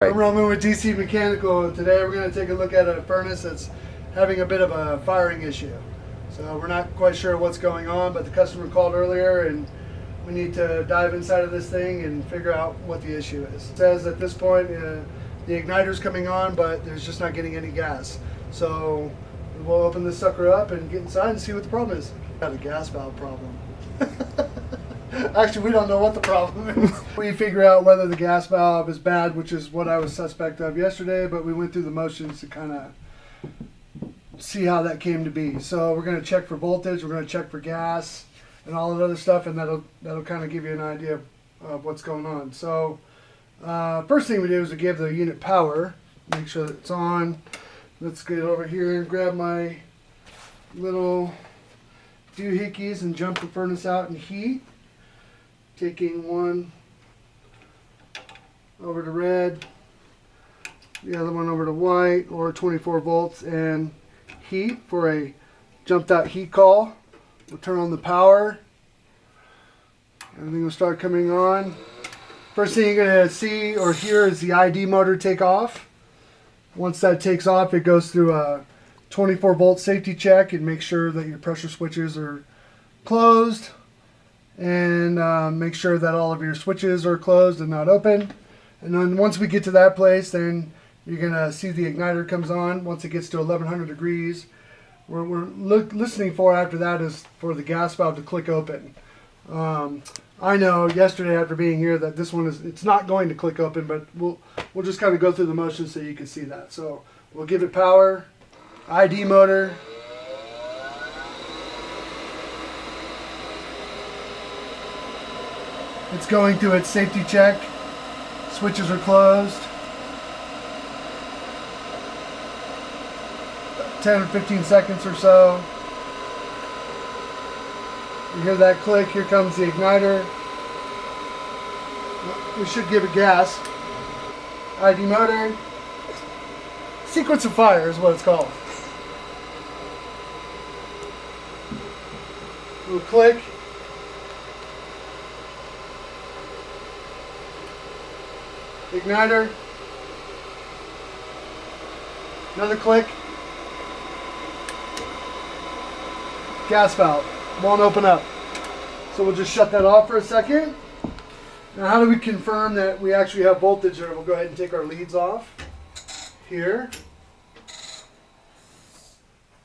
I'm Roman with DC Mechanical. Today we're going to take a look at a furnace that's having a bit of a firing issue. So we're not quite sure what's going on, but the customer called earlier and we need to dive inside of this thing and figure out what the issue is. It says at this point the igniter's coming on, but there's just not getting any gas. So we'll open this sucker up and get inside and see what the problem is. Got a gas valve problem. Actually, we don't know what the problem is. We figure out whether the gas valve is bad, which is what I was suspect of yesterday, but we went through the motions to kind of see how that came to be. So we're going to check for voltage, we're going to check for gas, and all that other stuff, and that'll kind of give you an idea of what's going on. So first thing we do is we give the unit power, make sure that it's on. Let's get over here and grab my little doohickeys and jump the furnace out in heat. Taking one over to red, the other one over to white, or 24 volts and heat for a jumped out heat call. We'll turn on the power. Everything will start coming on. First thing you're going to see or hear is the ID motor take off. Once that takes off, it goes through a 24 volt safety check and make sure that your pressure switches are closed. And make sure that all of your switches are closed and not open. And then once we get to that place, then you're going to see the igniter comes on. Once it gets to 1100 degrees, what we're listening for after that is for the gas valve to click open. I know yesterday after being here that this one it's not going to click open, but we'll just kind of go through the motions so you can see that. So we'll give it power, ID motor. It's going through its safety check. Switches are closed. 10 or 15 seconds or so. You hear that click, here comes the igniter. We should give it gas. ID motor. Sequence of fire is what it's called. Little click. Igniter. Another click. Gas valve won't open up. So we'll just shut that off for a second. Now how do we confirm that we actually have voltage there? We'll go ahead and take our leads off here.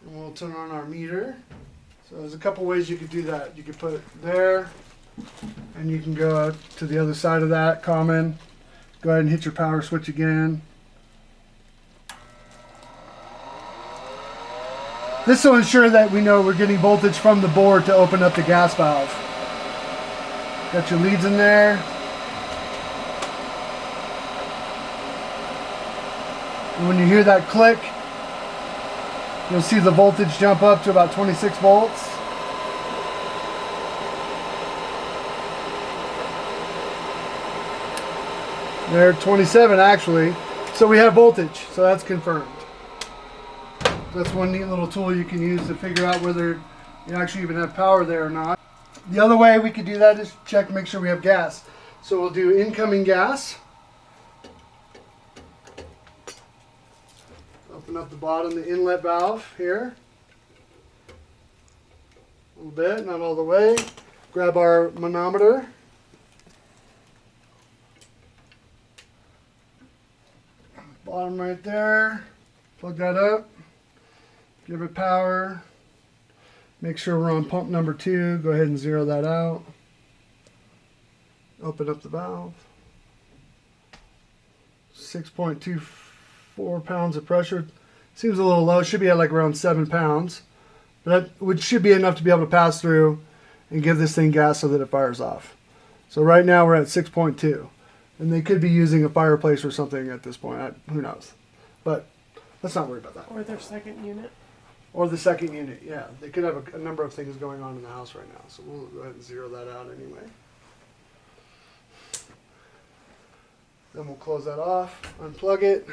And we'll turn on our meter. So there's a couple ways you could do that. You could put it there and you can go to the other side of that, common. Go ahead and hit your power switch again. This will ensure that we know we're getting voltage from the board to open up the gas valve. Got your leads in there. And when you hear that click, you'll see the voltage jump up to about 26 volts. There, 27 actually. So we have voltage, so that's confirmed. That's one neat little tool you can use to figure out whether you actually even have power there or not. The other way we could do that is check, make sure we have gas. So we'll do incoming gas. Open up the bottom, the inlet valve here. A little bit, not all the way. Grab our manometer. Bottom right there, plug that up, give it power, make sure we're on pump number 2, go ahead and zero that out, open up the valve, 6.24 pounds of pressure, seems a little low, should be at like around 7 pounds, but that should be enough to be able to pass through and give this thing gas so that it fires off. So right now we're at 6.2. And they could be using a fireplace or something at this point. Who knows? But let's not worry about that. Or their second unit. Or the second unit, yeah. They could have a number of things going on in the house right now. So we'll go ahead and zero that out anyway. Then we'll close that off, unplug it.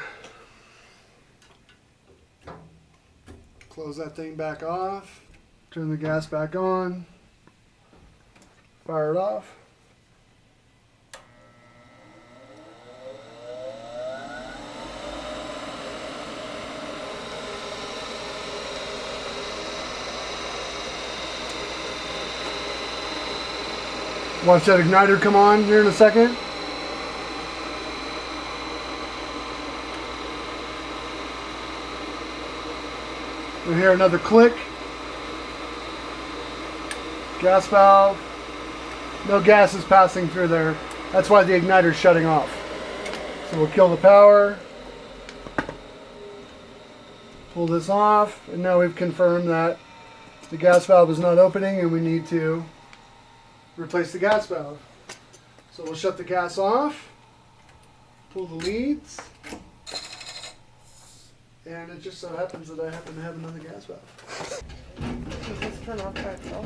Close that thing back off. Turn the gas back on. Fire it off. Watch that igniter come on here in a second. We'll hear another click. Gas valve. No gas is passing through there. That's why the igniter is shutting off. So we'll kill the power. Pull this off, and now we've confirmed that the gas valve is not opening and we need to replace the gas valve. So we'll shut the gas off, pull the leads, and it just so happens that I happen to have another gas valve. Does this turn off by itself?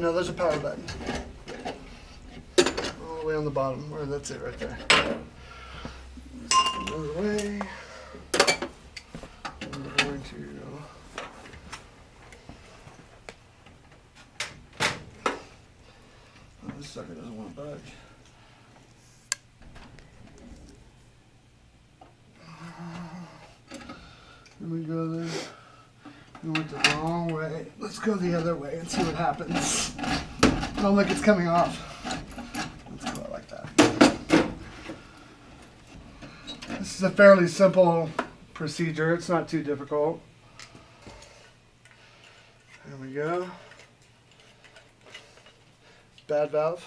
No, there's a power button. All the way on the bottom, or that's it right there. Another way. We're going to this sucker doesn't want to budge. Here we go then. We went the wrong way. Let's go the other way and see what happens. Oh look, it's coming off. Let's go like that. This is a fairly simple procedure. It's not too difficult. There we go. Bad valve.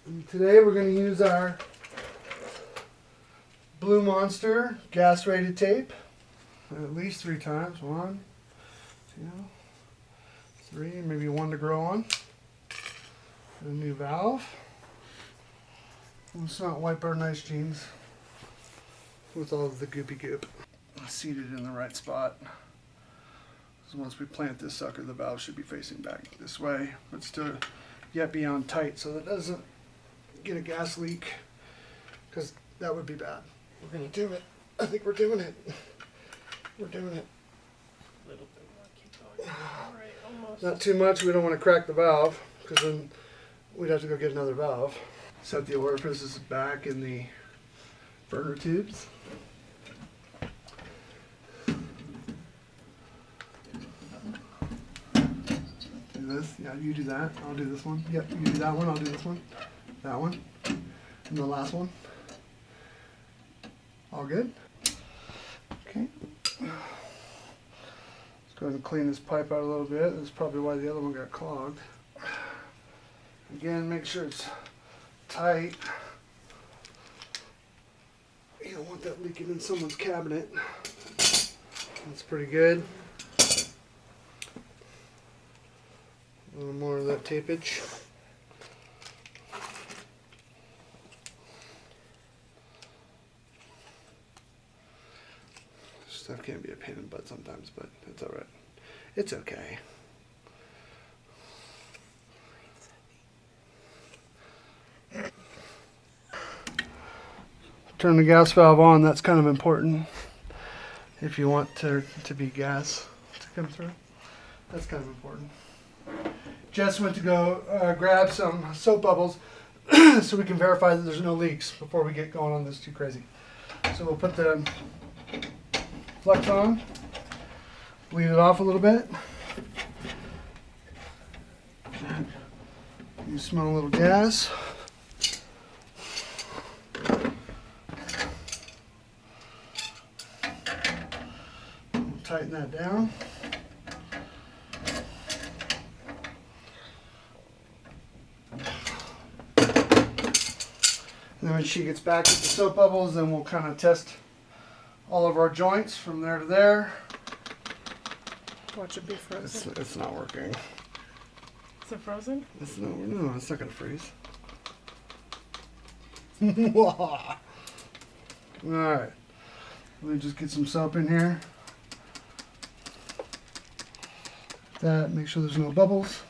And today we're going to use our Blue Monster gas rated tape at least 3 times. 1, 2, 3, maybe 1 to grow on. A new valve. Let's not wipe our nice jeans with all of the goopy goop. Seated in the right spot. So once we plant this sucker, the valve should be facing back this way, but still yet be on tight so that it doesn't get a gas leak, because that would be bad. We're gonna do it. I think we're doing it. We're doing it. A little bit more. Keep going. All right, almost. Not too much. We don't want to crack the valve, because then we'd have to go get another valve. Set the orifices back in the burner tubes. Do this. Yeah, you do that. I'll do this one. Yep, you do that one. I'll do this one. That one. And the last one. All good? Okay. Let's go ahead and clean this pipe out a little bit. That's probably why the other one got clogged. Again, make sure it's tight. You don't want that leaking in someone's cabinet. That's pretty good. A little more of that tapage. Stuff can be a pain in the butt sometimes, but it's alright. It's okay. Turn the gas valve on. That's kind of important if you want to be gas to come through. That's kind of important. Jess went to go grab some soap bubbles so we can verify that there's no leaks before we get going on this too crazy. So we'll put the flux on, bleed it off a little bit. You smell a little gas. Tighten that down. And then when she gets back with the soap bubbles, then we'll kind of test all of our joints from there to there. Watch it be frozen. It's not working. Is it frozen? No, it's not going to freeze. Alright. Let me just get some soap in here. That, make sure there's no bubbles.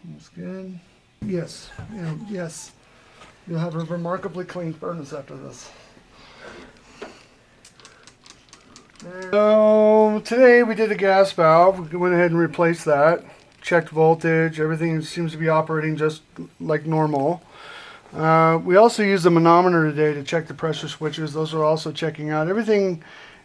That's good. Yes, yes. You'll have a remarkably clean furnace after this. So today we did a gas valve. We went ahead and replaced that. Checked voltage. Everything seems to be operating just like normal. We also used the manometer today to check the pressure switches. Those are also checking out. Everything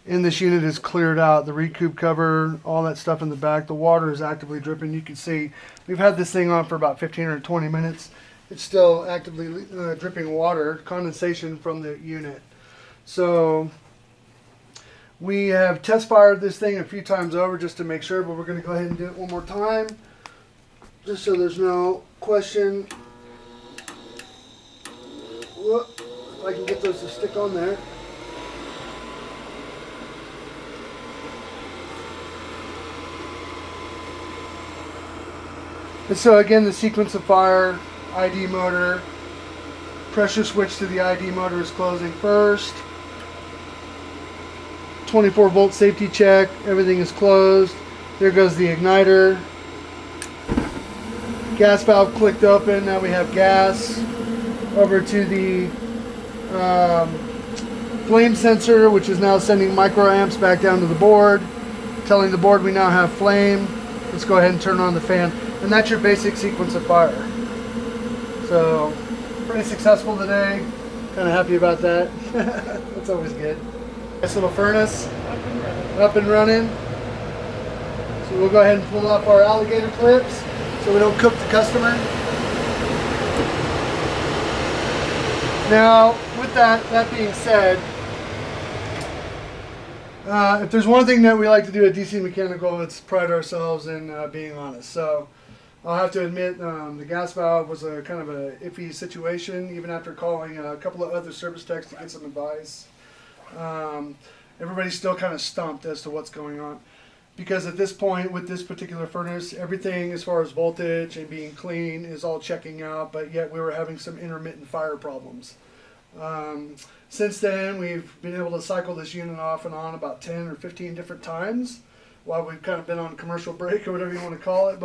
in this unit is cleared out. The recoup cover, all that stuff in the back, the water is actively dripping. You can see we've had this thing on for about 15 or 20 minutes. It's still actively dripping water, condensation from the unit. So we have test fired this thing a few times over just to make sure, but we're going to go ahead and do it one more time just so there's no question. Whoop, if I can get those to stick on there. And so again, the sequence of fire, ID motor, pressure switch to the ID motor is closing first. 24 volt safety check, everything is closed. There goes the igniter. Gas valve clicked open, now we have gas. Over to the flame sensor, which is now sending microamps back down to the board, telling the board we now have flame. Let's go ahead and turn on the fan. And that's your basic sequence of fire. So, pretty successful today. Kind of happy about that. That's always good. Nice little furnace, up and running. So we'll go ahead and pull off our alligator clips so we don't cook the customer. Now, with that being said, if there's one thing that we like to do at DC Mechanical, it's pride ourselves in being honest. So I'll have to admit the gas valve was a kind of a iffy situation, even after calling a couple of other service techs to get some advice. Everybody's still kind of stumped as to what's going on. Because at this point, with this particular furnace, everything as far as voltage and being clean is all checking out, but yet we were having some intermittent fire problems. Since then, we've been able to cycle this unit off and on about 10 or 15 different times while we've kind of been on commercial break or whatever you want to call it.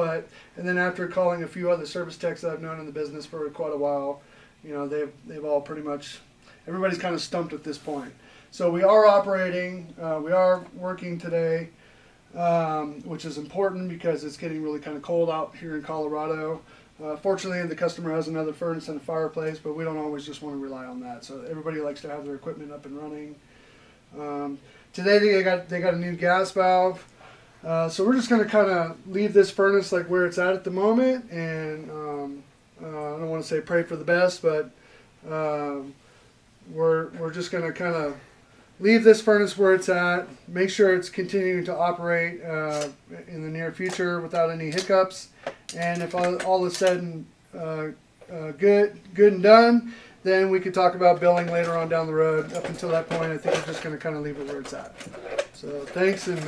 And then after calling a few other service techs that I've known in the business for quite a while, you know, they've all pretty much, everybody's kind of stumped at this point. So we are operating, we are working today. Which is important because it's getting really kind of cold out here in Colorado. Fortunately, the customer has another furnace and a fireplace, but we don't always just want to rely on that. So everybody likes to have their equipment up and running. Today they got a new gas valve. So we're just going to kind of leave this furnace like where it's at the moment, and I don't want to say pray for the best, but we're just going to kind of leave this furnace where it's at, make sure it's continuing to operate in the near future without any hiccups, and if all is said and good and done, then we could talk about billing later on down the road. Up until that point, I think we're just going to kind of leave it where it's at. So thanks, and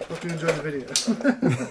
hope you enjoy the video.